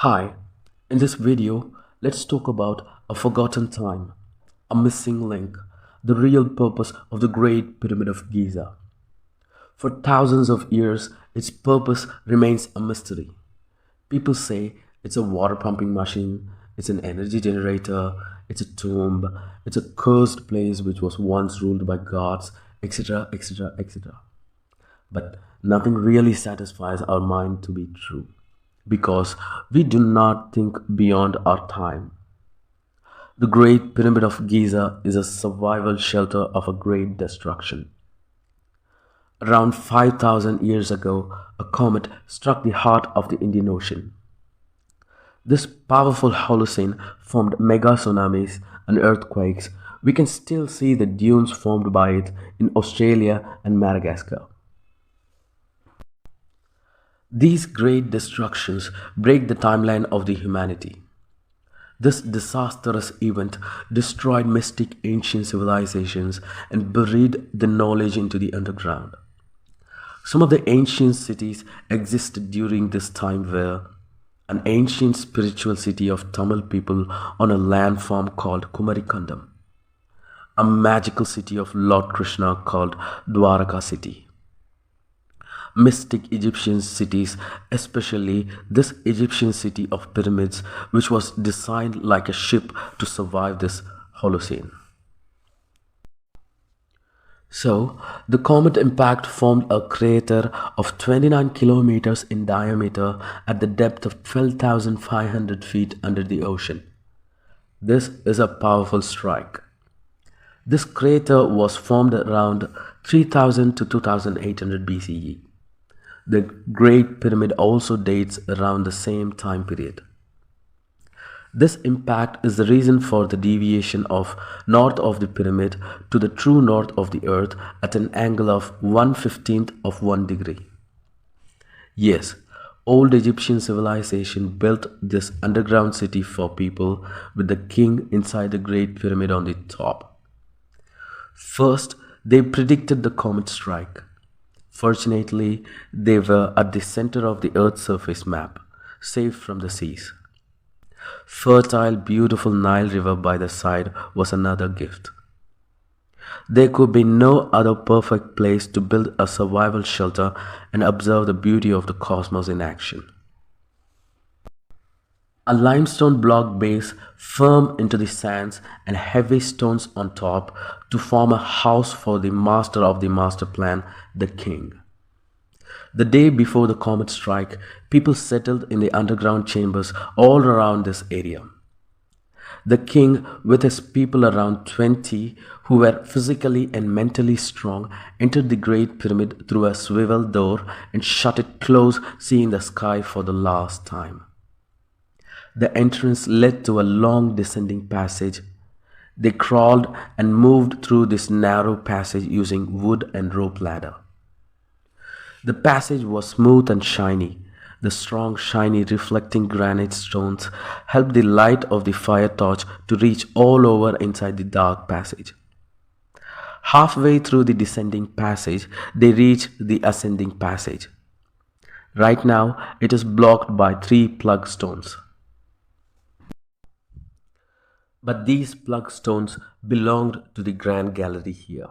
Hi, in this video, let's talk about a forgotten time, a missing link, the real purpose of the Great Pyramid of Giza. For thousands of years, its purpose remains a mystery. People say it's a water pumping machine, it's an energy generator, it's a tomb, it's a cursed place which was once ruled by gods, etc., etc., etc. But nothing really satisfies our mind to be true because we do not think beyond our time. The Great Pyramid of Giza is a survival shelter of a great destruction. Around 5,000 years ago, a comet struck the heart of the Indian Ocean. This powerful Holocene formed mega tsunamis and earthquakes. We can still see the dunes formed by it in Australia and Madagascar. These great destructions break the timeline of the humanity. This disastrous event destroyed mystic ancient civilizations and buried the knowledge into the underground. Some of the ancient cities existed during this time were an ancient spiritual city of Tamil people on a landform called Kumarikandam, a magical city of Lord Krishna called Dwaraka city, mystic Egyptian cities, especially this Egyptian city of pyramids, which was designed like a ship to survive this Holocene. So, the comet impact formed a crater of 29 kilometers in diameter at the depth of 12,500 feet under the ocean. This is a powerful strike. This crater was formed around 3000 to 2800 BCE. The Great Pyramid also dates around the same time period. This impact is the reason for the deviation of north of the pyramid to the true north of the earth at an angle of 1/15th of 1 degree. Yes, old Egyptian civilization built this underground city for people with the king inside the Great Pyramid on the top. First, they predicted the comet strike. Fortunately, they were at the center of the Earth's surface map, safe from the seas. Fertile, beautiful Nile River by the side was another gift. There could be no other perfect place to build a survival shelter and observe the beauty of the cosmos in action. A limestone block base firm into the sands and heavy stones on top to form a house for the master of the master plan, the king. The day before the comet strike, people settled in the underground chambers all around this area. The king, with his people around 20 who were physically and mentally strong, entered the Great Pyramid through a swivel door and shut it close, seeing the sky for the last time. The entrance led to a long descending passage. They crawled and moved through this narrow passage using wood and rope ladder. The passage was smooth and shiny. The strong, shiny, reflecting granite stones helped the light of the fire torch to reach all over inside the dark passage. Halfway through the descending passage, they reached the ascending passage. Right now, it is blocked by 3 plug stones. But these plug stones belonged to the grand gallery here.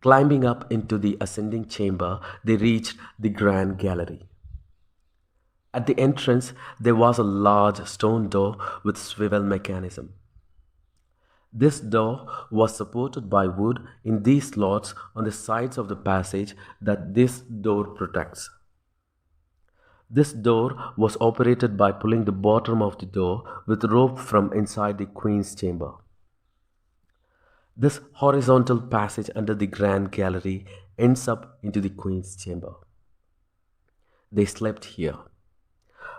Climbing up into the ascending chamber, they reached the grand gallery. At the entrance, there was a large stone door with swivel mechanism. This door was supported by wood in these slots on the sides of the passage that this door protects. This door was operated by pulling the bottom of the door with rope from inside the queen's chamber. This horizontal passage under the grand gallery ends up into the queen's chamber. They slept here.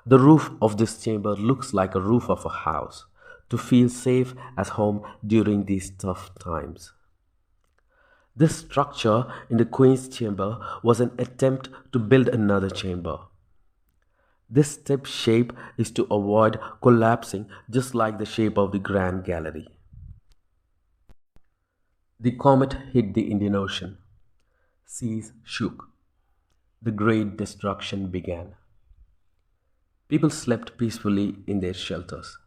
The roof of this chamber looks like a roof of a house, to feel safe as home during these tough times. This structure in the queen's chamber was an attempt to build another chamber. This step shape is to avoid collapsing, just like the shape of the Grand Gallery. The comet hit the Indian Ocean. Seas shook. The great destruction began. People slept peacefully in their shelters.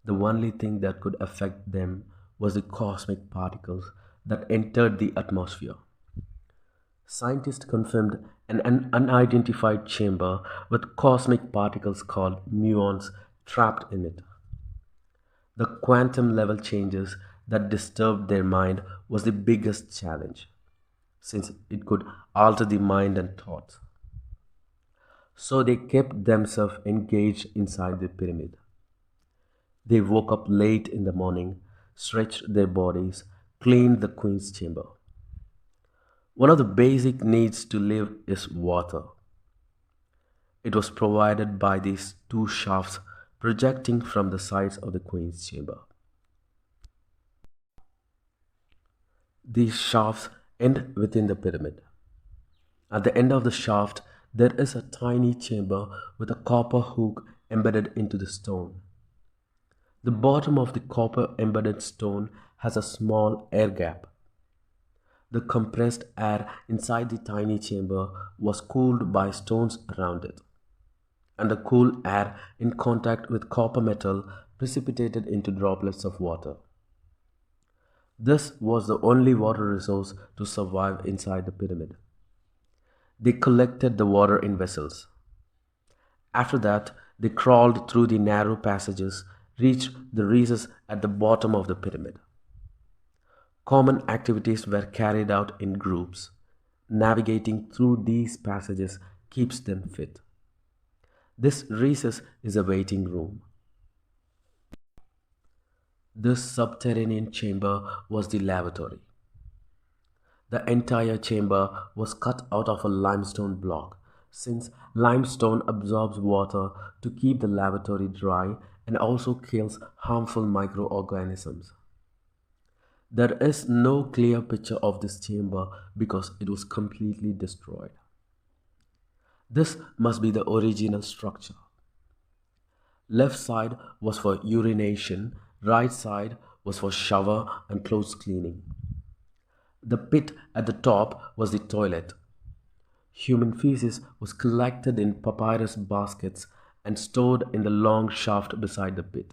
The only thing that could affect them was the cosmic particles that entered the atmosphere. Scientists confirmed an unidentified chamber with cosmic particles called muons trapped in it. The quantum level changes that disturbed their mind was the biggest challenge, since it could alter the mind and thoughts. So they kept themselves engaged inside the pyramid. They woke up late in the morning, stretched their bodies, cleaned the queen's chamber. One of the basic needs to live is water. It was provided by these two shafts projecting from the sides of the queen's chamber. These shafts end within the pyramid. At the end of the shaft, there is a tiny chamber with a copper hook embedded into the stone. The bottom of the copper embedded stone has a small air gap. The compressed air inside the tiny chamber was cooled by stones around it, and the cool air in contact with copper metal precipitated into droplets of water. This was the only water resource to survive inside the pyramid. They collected the water in vessels. After that, they crawled through the narrow passages, reached the recesses at the bottom of the pyramid. Common activities were carried out in groups. Navigating through these passages keeps them fit. This recess is a waiting room. This subterranean chamber was the lavatory. The entire chamber was cut out of a limestone block, since limestone absorbs water to keep the lavatory dry and also kills harmful microorganisms. There is no clear picture of this chamber because it was completely destroyed. This must be the original structure. Left side was for urination, right side was for shower and clothes cleaning. The pit at the top was the toilet. Human feces was collected in papyrus baskets and stored in the long shaft beside the pit.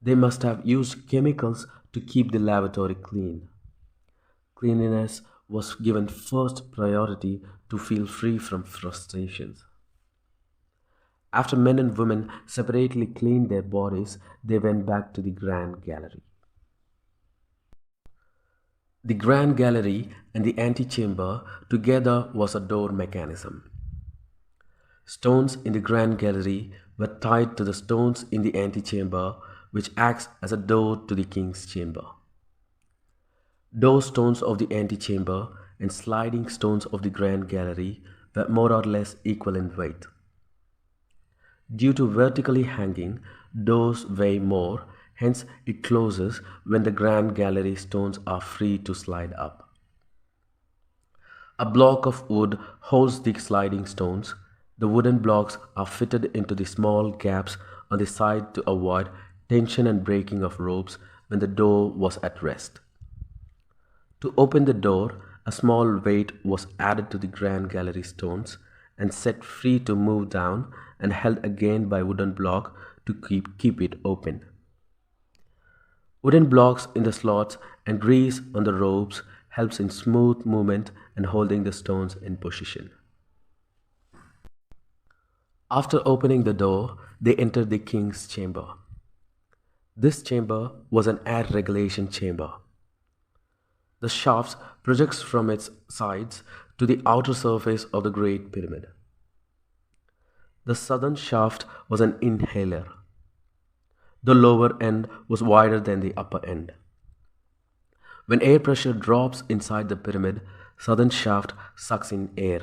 They must have used chemicals to keep the lavatory clean. Cleanliness was given first priority to feel free from frustrations. After men and women separately cleaned their bodies, they went back to the Grand Gallery. The Grand Gallery and the antechamber together was a door mechanism. Stones in the Grand Gallery were tied to the stones in the antechamber, which acts as a door to the king's chamber. Door stones of the antechamber and sliding stones of the Grand Gallery were more or less equal in weight. Due to vertically hanging, doors weigh more, hence it closes when the Grand Gallery stones are free to slide up. A block of wood holds the sliding stones. The wooden blocks are fitted into the small gaps on the side to avoid tension and breaking of ropes when the door was at rest. To open the door, a small weight was added to the Grand Gallery stones and set free to move down and held again by wooden block to keep it open. Wooden blocks in the slots and grease on the ropes helps in smooth movement and holding the stones in position. After opening the door, they entered the king's chamber. This chamber was an air regulation chamber. The shaft projects from its sides to the outer surface of the Great Pyramid. The southern shaft was an inhaler. The lower end was wider than the upper end. When air pressure drops inside the pyramid, southern shaft sucks in air.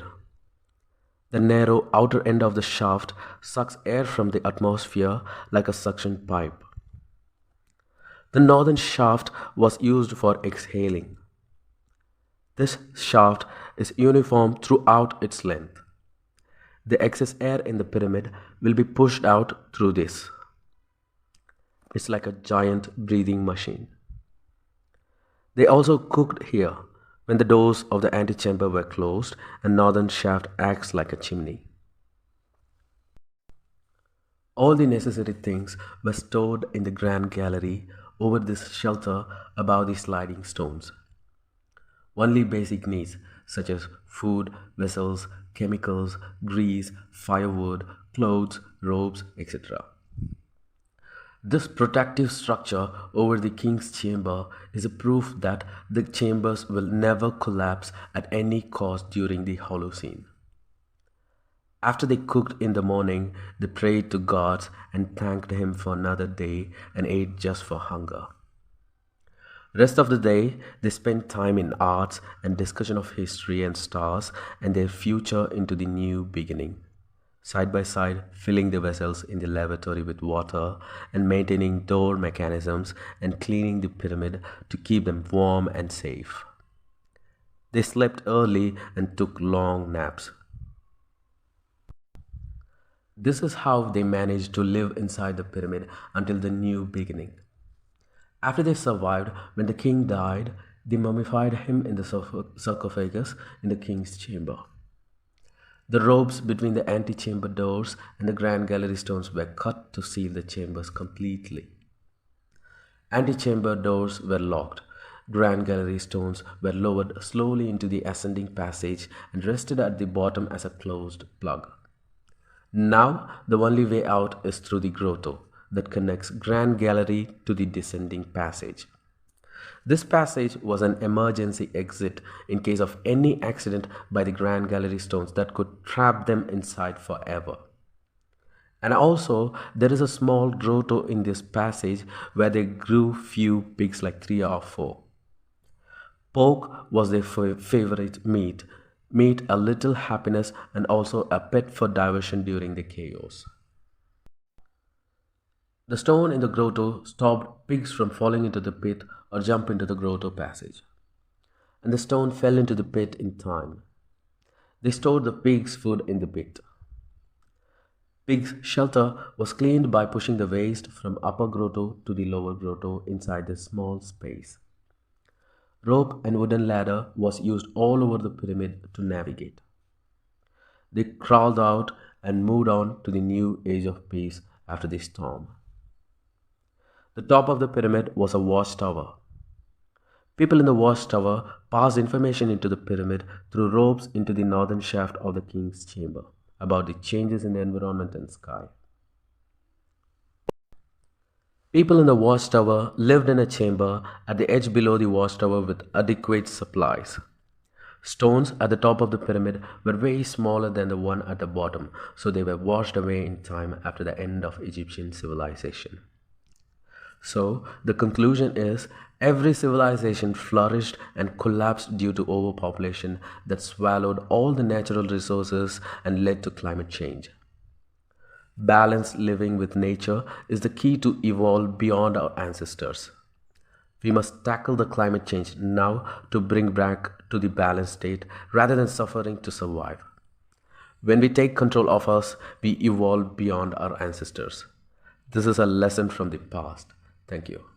The narrow outer end of the shaft sucks air from the atmosphere like a suction pipe. The northern shaft was used for exhaling. This shaft is uniform throughout its length. The excess air in the pyramid will be pushed out through this. It's like a giant breathing machine. They also cooked here when the doors of the antechamber were closed and northern shaft acts like a chimney. All the necessary things were stored in the grand gallery over this shelter above the sliding stones. Only basic needs such as food, vessels, chemicals, grease, firewood, clothes, robes, etc. This protective structure over the king's chamber is a proof that the chambers will never collapse at any cost during the Holocene. After they cooked in the morning, they prayed to gods and thanked him for another day and ate just for hunger. Rest of the day, they spent time in arts and discussion of history and stars and their future into the new beginning. Side by side, filling the vessels in the lavatory with water and maintaining door mechanisms and cleaning the pyramid to keep them warm and safe. They slept early and took long naps. This is how they managed to live inside the pyramid until the new beginning. After they survived, when the king died, they mummified him in the sarcophagus in the king's chamber. The ropes between the antechamber doors and the grand gallery stones were cut to seal the chambers completely. Antechamber doors were locked. Grand gallery stones were lowered slowly into the ascending passage and rested at the bottom as a closed plug. Now, the only way out is through the grotto that connects Grand Gallery to the descending passage. This passage was an emergency exit in case of any accident by the Grand Gallery stones that could trap them inside forever. And also, there is a small grotto in this passage where they grew few pigs like 3 or 4. Pork was their favorite meat a little happiness and also a pet for diversion during the chaos. The stone in the grotto stopped pigs from falling into the pit or jump into the grotto passage. And the stone fell into the pit in time. They stored the pigs' food in the pit. Pigs' shelter was cleaned by pushing the waste from upper grotto to the lower grotto inside this small space. Rope and wooden ladder was used all over the pyramid to navigate. They crawled out and moved on to the new age of peace after the storm. The top of the pyramid was a watchtower. People in the watchtower passed information into the pyramid through ropes into the northern shaft of the king's chamber about the changes in the environment and sky. People in the watchtower lived in a chamber at the edge below the watchtower with adequate supplies. Stones at the top of the pyramid were way smaller than the one at the bottom, so they were washed away in time after the end of Egyptian civilization. So, the conclusion is every civilization flourished and collapsed due to overpopulation that swallowed all the natural resources and led to climate change. Balanced living with nature is the key to evolve beyond our ancestors. We must tackle the climate change now to bring back to the balanced state rather than suffering to survive. When we take control of us, we evolve beyond our ancestors. This is a lesson from the past. Thank you.